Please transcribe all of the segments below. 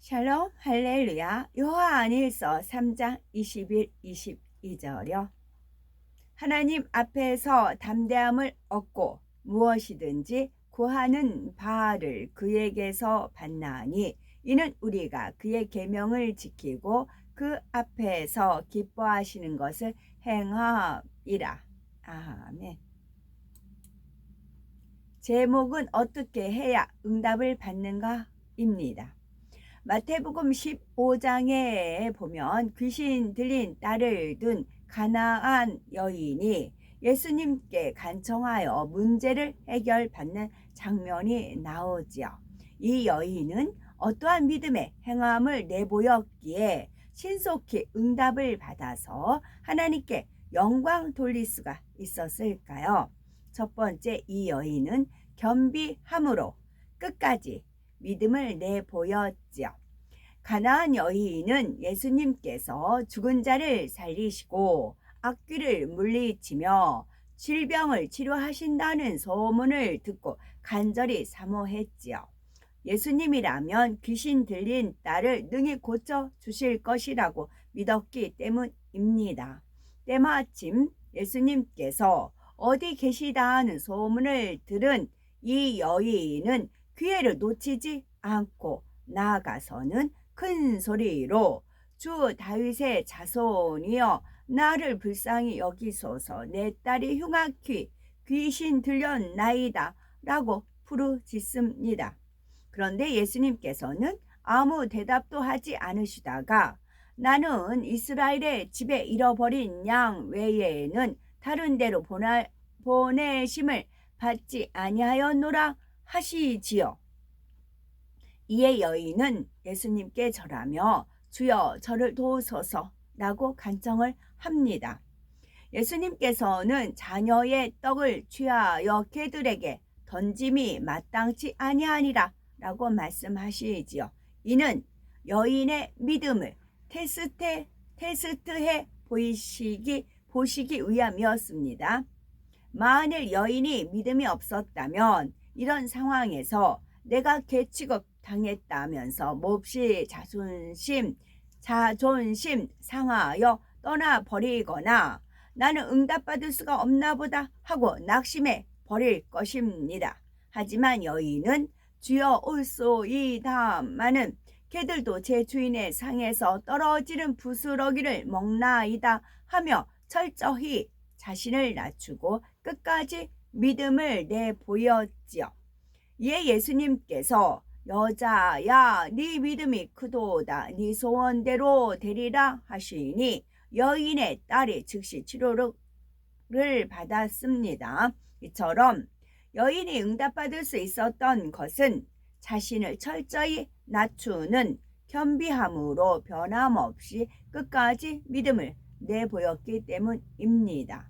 샬롬 할렐루야. 요한일서 3장 21, 22절요. 하나님 앞에서 담대함을 얻고 무엇이든지 구하는 바를 그에게서 받나니 이는 우리가 그의 계명을 지키고 그 앞에서 기뻐하시는 것을 행함이라. 아멘. 제목은 어떻게 해야 응답을 받는가? 입니다. 마태복음 15장에 보면 귀신 들린 딸을 둔 가나안 여인이 예수님께 간청하여 문제를 해결받는 장면이 나오지요. 이 여인은 어떠한 믿음의 행함을 내보였기에 신속히 응답을 받아서 하나님께 영광 돌릴 수가 있었을까요? 첫 번째, 이 여인은 겸비함으로 끝까지 믿음을 내보였지요. 가나안 여인은 예수님께서 죽은 자를 살리시고 악귀를 물리치며 질병을 치료하신다는 소문을 듣고 간절히 사모했지요. 예수님이라면 귀신 들린 딸을 능히 고쳐주실 것이라고 믿었기 때문입니다. 때마침 예수님께서 어디 계시다 하는 소문을 들은 이 여인은 기회를 놓치지 않고 나아가서는 큰 소리로 주 다윗의 자손이여 나를 불쌍히 여기소서, 내 딸이 흉악히 귀신 들렸나이다 라고 부르짖습니다. 그런데 예수님께서는 아무 대답도 하지 않으시다가 나는 이스라엘의 집에 잃어버린 양 외에는 다른 데로 보내심을 받지 아니하였노라 하시지요. 이에 여인은 예수님께 절하며 주여 저를 도우소서 라고 간청을 합니다. 예수님께서는 자녀의 떡을 취하여 개들에게 던짐이 마땅치 아니하니라 라고 말씀하시지요. 이는 여인의 믿음을 테스트해 보시기 위함이었습니다. 만일 여인이 믿음이 없었다면 이런 상황에서 내가 개취급 당했다면서 몹시 자존심 상하여 떠나버리거나 나는 응답받을 수가 없나 보다 하고 낙심해 버릴 것입니다. 하지만 여인은 주여 올소이다마는 개들도 제 주인의 상에서 떨어지는 부스러기를 먹나이다 하며 철저히 자신을 낮추고 끝까지 믿음을 내보였지요. 이에 예수님께서 여자야 네 믿음이 크도다, 네 소원대로 되리라 하시니 여인의 딸이 즉시 치료를 받았습니다. 이처럼 여인이 응답받을 수 있었던 것은 자신을 철저히 낮추는 겸비함으로 변함없이 끝까지 믿음을 내보였기 때문입니다.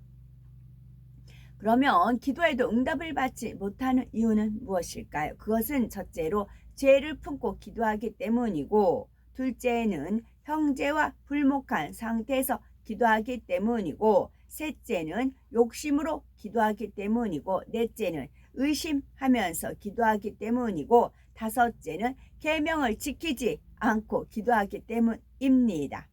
그러면 기도에도 응답을 받지 못하는 이유는 무엇일까요? 그것은 첫째로 죄를 품고 기도하기 때문이고, 둘째는 형제와 불목한 상태에서 기도하기 때문이고, 셋째는 욕심으로 기도하기 때문이고, 넷째는 의심하면서 기도하기 때문이고, 다섯째는 계명을 지키지 않고 기도하기 때문입니다.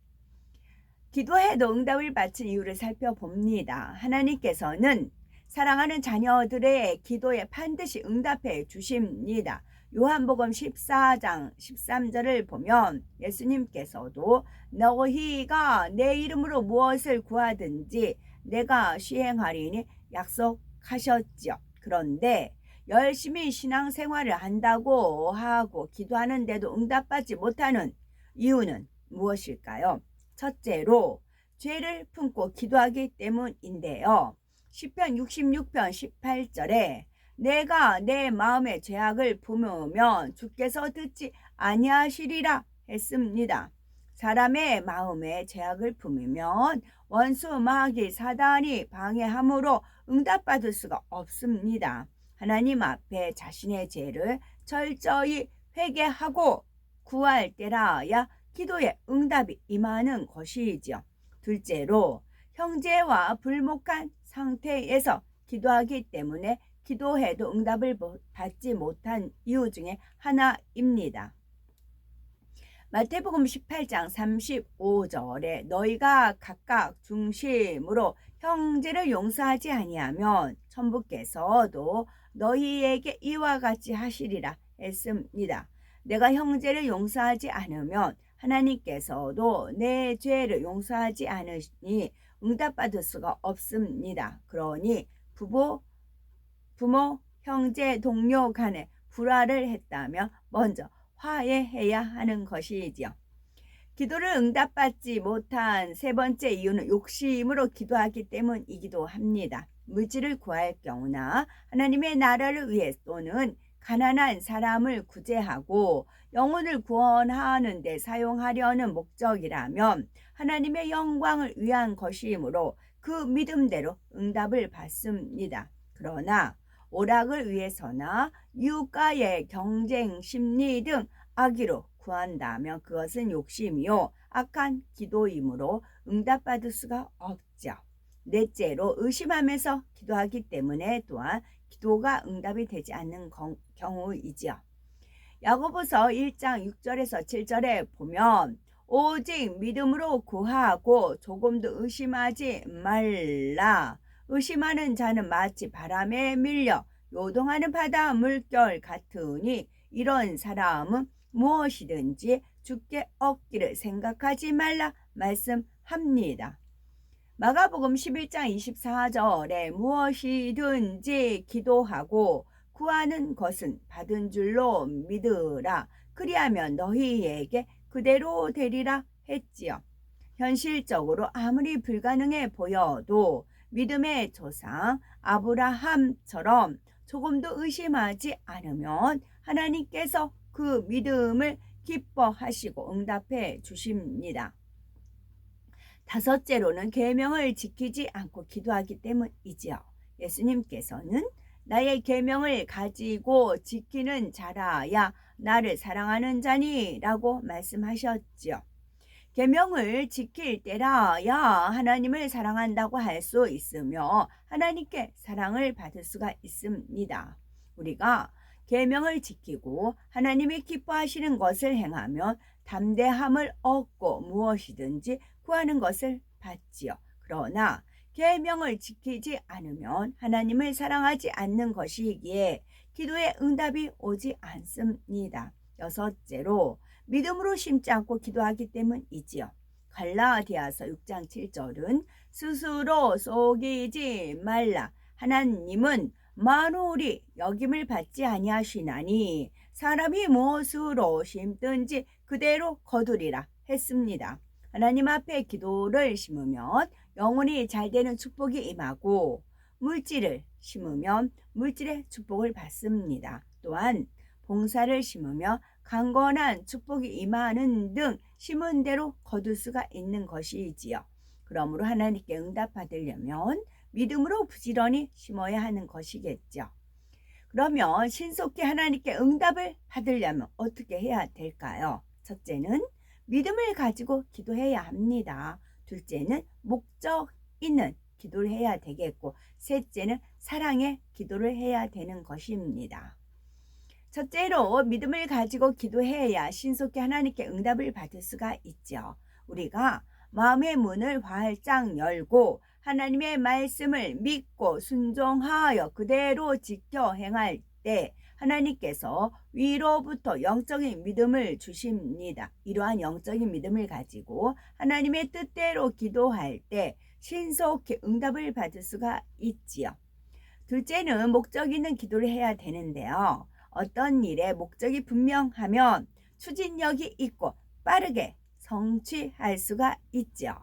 기도해도 응답을 받은 이유를 살펴봅니다. 하나님께서는 사랑하는 자녀들의 기도에 반드시 응답해 주십니다. 요한복음 14장 13절을 보면 예수님께서도 너희가 내 이름으로 무엇을 구하든지 내가 시행하리니 약속하셨지요. 그런데 열심히 신앙생활을 한다고 하고 기도하는데도 응답받지 못하는 이유는 무엇일까요? 첫째로 죄를 품고 기도하기 때문인데요. 시편 66편 18절에 내가 내 마음의 죄악을 품으면 주께서 듣지 아니하시리라 했습니다. 사람의 마음에 죄악을 품으면 원수 마귀 사단이 방해함으로 응답받을 수가 없습니다. 하나님 앞에 자신의 죄를 철저히 회개하고 구할 때라야 기도에 응답이 임하는 것이지요. 둘째로 형제와 불목한 상태에서 기도하기 때문에 기도해도 응답을 받지 못한 이유 중에 하나입니다. 마태복음 18장 35절에 너희가 각각 중심으로 형제를 용서하지 아니하면 천부께서도 너희에게 이와 같이 하시리라 했습니다. 내가 형제를 용서하지 않으면 하나님께서도 내 죄를 용서하지 않으니 응답받을 수가 없습니다. 그러니 부모, 형제, 동료 간에 불화를 했다면 먼저 화해해야 하는 것이지요. 기도를 응답받지 못한 세 번째 이유는 욕심으로 기도하기 때문이기도 합니다. 물질을 구할 경우나 하나님의 나라를 위해 또는 가난한 사람을 구제하고 영혼을 구원하는 데 사용하려는 목적이라면 하나님의 영광을 위한 것이므로 그 믿음대로 응답을 받습니다. 그러나 오락을 위해서나 이웃과의 경쟁 심리 등 악의로 구한다면 그것은 욕심이요 악한 기도이므로 응답받을 수가 없죠. 넷째로 의심하면서 기도하기 때문에 또한 기도가 응답이 되지 않는 경우이지요. 야고보서 1장 6절에서 7절에 보면 오직 믿음으로 구하고 조금도 의심하지 말라. 의심하는 자는 마치 바람에 밀려 요동하는 바다 물결 같으니 이런 사람은 무엇이든지 주께 얻기를 생각하지 말라 말씀합니다. 마가복음 11장 24절에 무엇이든지 기도하고 구하는 것은 받은 줄로 믿으라. 그리하면 너희에게 그대로 되리라 했지요. 현실적으로 아무리 불가능해 보여도 믿음의 조상 아브라함처럼 조금도 의심하지 않으면 하나님께서 그 믿음을 기뻐하시고 응답해 주십니다. 다섯째로는 계명을 지키지 않고 기도하기 때문이지요. 예수님께서는 나의 계명을 가지고 지키는 자라야 나를 사랑하는 자니 라고 말씀하셨지요. 계명을 지킬 때라야 하나님을 사랑한다고 할 수 있으며 하나님께 사랑을 받을 수가 있습니다. 우리가 계명을 지키고 하나님이 기뻐하시는 것을 행하면 담대함을 얻고 무엇이든지 구하는 것을 받지요. 그러나 계명을 지키지 않으면 하나님을 사랑하지 않는 것이기에 기도에 응답이 오지 않습니다. 여섯째로 믿음으로 심지 않고 기도하기 때문이지요. 갈라디아서 6장 7절은 스스로 속이지 말라. 하나님은 만홀이 여김을 받지 아니하시나니 사람이 무엇으로 심든지 그대로 거두리라 했습니다. 하나님 앞에 기도를 심으면 영혼이 잘되는 축복이 임하고 물질을 심으면 물질의 축복을 받습니다. 또한 봉사를 심으며 강건한 축복이 임하는 등 심은 대로 거둘 수가 있는 것이지요. 그러므로 하나님께 응답받으려면 믿음으로 부지런히 심어야 하는 것이겠죠. 그러면 신속히 하나님께 응답을 받으려면 어떻게 해야 될까요? 첫째는 믿음을 가지고 기도해야 합니다. 둘째는 목적 있는 기도를 해야 되겠고 셋째는 사랑의 기도를 해야 되는 것입니다. 첫째로 믿음을 가지고 기도해야 신속히 하나님께 응답을 받을 수가 있죠. 우리가 마음의 문을 활짝 열고 하나님의 말씀을 믿고 순종하여 그대로 지켜 행할 때 하나님께서 위로부터 영적인 믿음을 주십니다. 이러한 영적인 믿음을 가지고 하나님의 뜻대로 기도할 때 신속히 응답을 받을 수가 있지요. 둘째는 목적 있는 기도를 해야 되는데요. 어떤 일에 목적이 분명하면 추진력이 있고 빠르게 성취할 수가 있죠.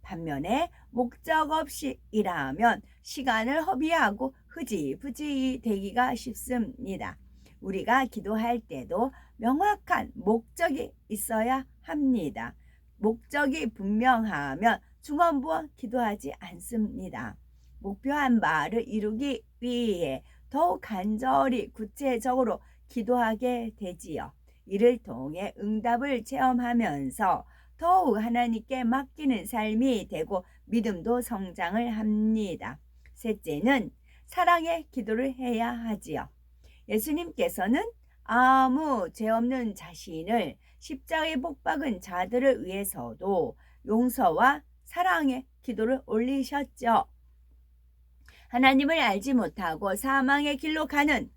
반면에 목적 없이 일하면 시간을 허비하고 흐지부지 되기가 쉽습니다. 우리가 기도할 때도 명확한 목적이 있어야 합니다. 목적이 분명하면 중언부언 기도하지 않습니다. 목표한 바를 이루기 위해 더욱 간절히 구체적으로 기도하게 되지요. 이를 통해 응답을 체험하면서 더욱 하나님께 맡기는 삶이 되고 믿음도 성장을 합니다. 셋째는 사랑의 기도를 해야 하지요. 예수님께서는 아무 죄 없는 자신을 십자가에 못 박은 자들을 위해서도 용서와 사랑의 기도를 올리셨죠. 하나님을 알지 못하고 사망의 길로 가는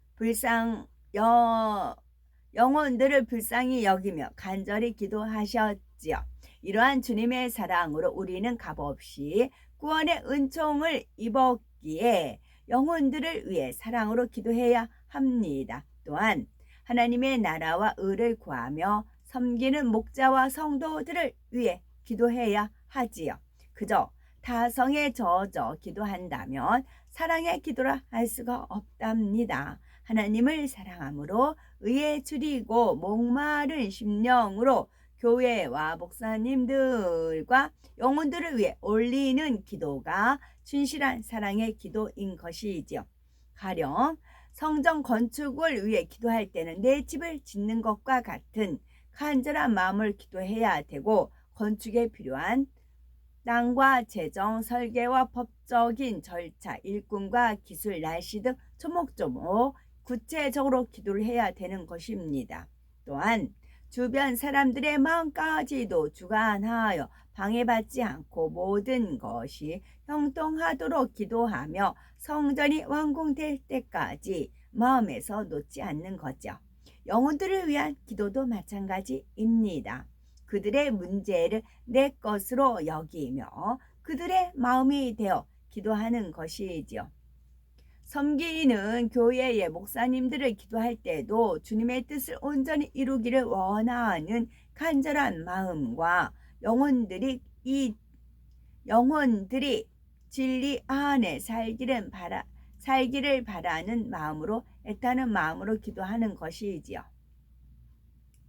영혼들을 불쌍히 여기며 간절히 기도하셨지요. 이러한 주님의 사랑으로 우리는 값없이 구원의 은총을 입었기에 영혼들을 위해 사랑으로 기도해야 합니다. 또한 하나님의 나라와 의를 구하며 섬기는 목자와 성도들을 위해 기도해야 하지요. 그저 타성에 젖어 기도한다면 사랑의 기도라 할 수가 없답니다. 하나님을 사랑함으로 의에 줄이고 목마른 심령으로 교회와 목사님들과 영혼들을 위해 올리는 기도가 진실한 사랑의 기도인 것이지요. 가령 성전 건축을 위해 기도할 때는 내 집을 짓는 것과 같은 간절한 마음을 기도해야 되고, 건축에 필요한 땅과 재정, 설계와 법적인 절차, 일꾼과 기술, 날씨 등 조목조목 구체적으로 기도를 해야 되는 것입니다. 또한 주변 사람들의 마음까지도 주관하여 방해받지 않고 모든 것이 형통하도록 기도하며 성전이 완공될 때까지 마음에서 놓지 않는 거죠. 영혼들을 위한 기도도 마찬가지입니다. 그들의 문제를 내 것으로 여기며 그들의 마음이 되어 기도하는 것이지요. 섬기는 교회의 목사님들을 기도할 때도 주님의 뜻을 온전히 이루기를 원하는 간절한 마음과 영혼들이 진리 안에 살기를 바라는 마음으로, 애타는 마음으로 기도하는 것이지요.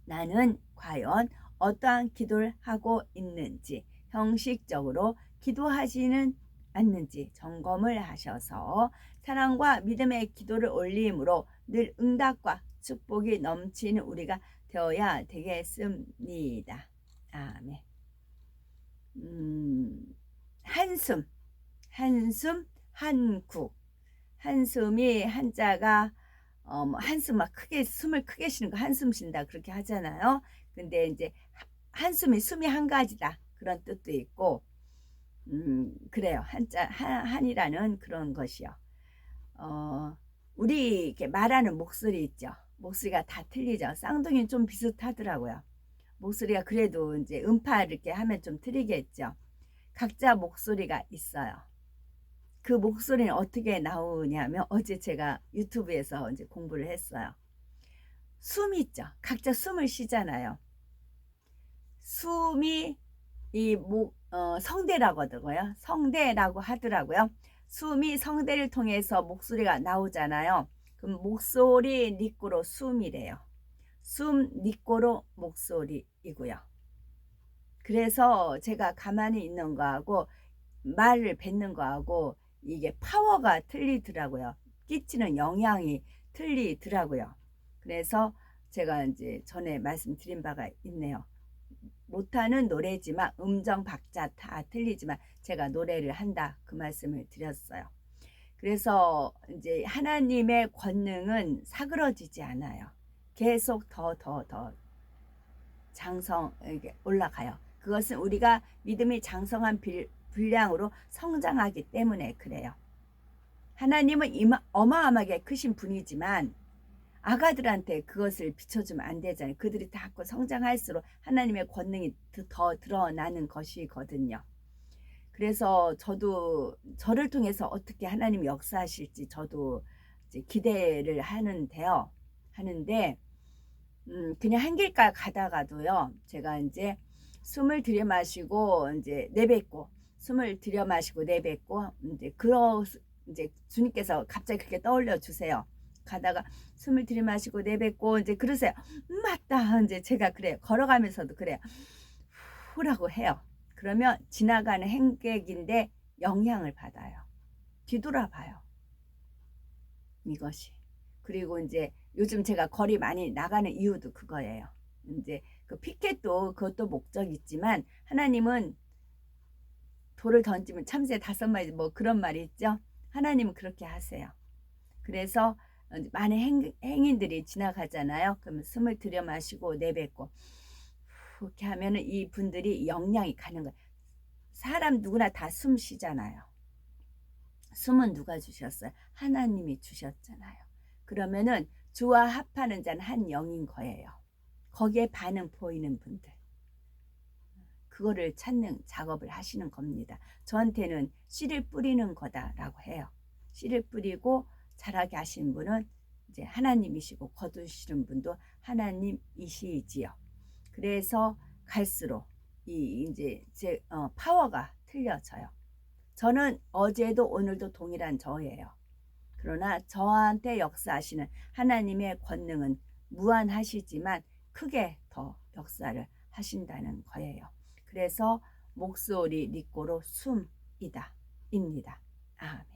나는 과연 어떠한 기도를 하고 있는지, 형식적으로 기도하지는 않는지 점검을 하셔서 사랑과 믿음의 기도를 올림으로 늘 응답과 축복이 넘치는 우리가 되어야 되겠습니다. 아멘. 한숨, 한국. 한숨이 한자가 한숨 막 크게, 숨을 크게 쉬는 거 한숨 쉰다 그렇게 하잖아요. 근데 이제 숨이 한 가지다 그런 뜻도 있고, 그래요. 한이라는 그런 것이요. 우리 이렇게 말하는 목소리 있죠. 목소리가 다 틀리죠. 쌍둥이는 좀 비슷하더라고요. 목소리가 그래도 이제 음파 이렇게 하면 좀 틀리겠죠. 각자 목소리가 있어요. 그 목소리는 어떻게 나오냐면, 어제 제가 유튜브에서 이제 공부를 했어요. 숨 있죠. 각자 숨을 쉬잖아요. 숨이 성대라고 하더라고요. 숨이 성대를 통해서 목소리가 나오잖아요. 그럼 목소리 니꼬로 숨이래요. 숨 니꼬로 목소리이고요. 그래서 제가 가만히 있는 거하고 말을 뱉는 거하고 이게 파워가 틀리더라고요. 끼치는 영향이 틀리더라고요. 그래서 제가 이제 전에 말씀드린 바가 있네요. 못하는 노래지만 음정 박자 다 틀리지만 제가 노래를 한다 그 말씀을 드렸어요. 그래서 이제 하나님의 권능은 사그러지지 않아요. 계속 더 장성에게 올라가요. 그것은 우리가 믿음이 장성한 분량으로 성장하기 때문에 그래요. 하나님은 어마어마하게 크신 분이지만 아가들한테 그것을 비춰주면 안 되잖아요. 그들이 자꾸 성장할수록 하나님의 권능이 더 드러나는 것이거든요. 그래서 저도 저를 통해서 어떻게 하나님이 역사하실지 저도 이제 기대를 하는데 그냥 한 길가 가다가도요. 제가 이제 숨을 들여마시고 이제 내뱉고, 숨을 들여마시고 내뱉고, 이제 주님께서 갑자기 그렇게 떠올려 주세요. 가다가 숨을 들이마시고 내뱉고 이제 그러세요. 맞다. 이제 제가 그래요. 걸어가면서도 그래요. 후라고 해요. 그러면 지나가는 행객인데 영향을 받아요. 뒤돌아봐요. 이것이. 그리고 이제 요즘 제가 거리 많이 나가는 이유도 그거예요. 이제 그 피켓도 그것도 목적이 있지만 하나님은 돌을 던지면 참새 5마리 뭐 그런 말이 있죠. 하나님은 그렇게 하세요. 그래서 많은 행인들이 지나가잖아요. 그러면 숨을 들여 마시고 내뱉고 이렇게 하면은 이 분들이 영향이 가는 거예요. 사람 누구나 다 숨 쉬잖아요. 숨은 누가 주셨어요? 하나님이 주셨잖아요. 그러면은 주와 합하는 자는 한 영인 거예요. 거기에 반응 보이는 분들. 그거를 찾는 작업을 하시는 겁니다. 저한테는 씨를 뿌리는 거다라고 해요. 씨를 뿌리고 자라게 하신 분은 이제 하나님이시고 거두시는 분도 하나님이시지요. 그래서 갈수록 이 이제 제 파워가 틀려져요. 저는 어제도 오늘도 동일한 저예요. 그러나 저한테 역사하시는 하나님의 권능은 무한하시지만 크게 더 역사를 하신다는 거예요. 그래서 목소리 리꼬로 숨이다 입니다. 아멘.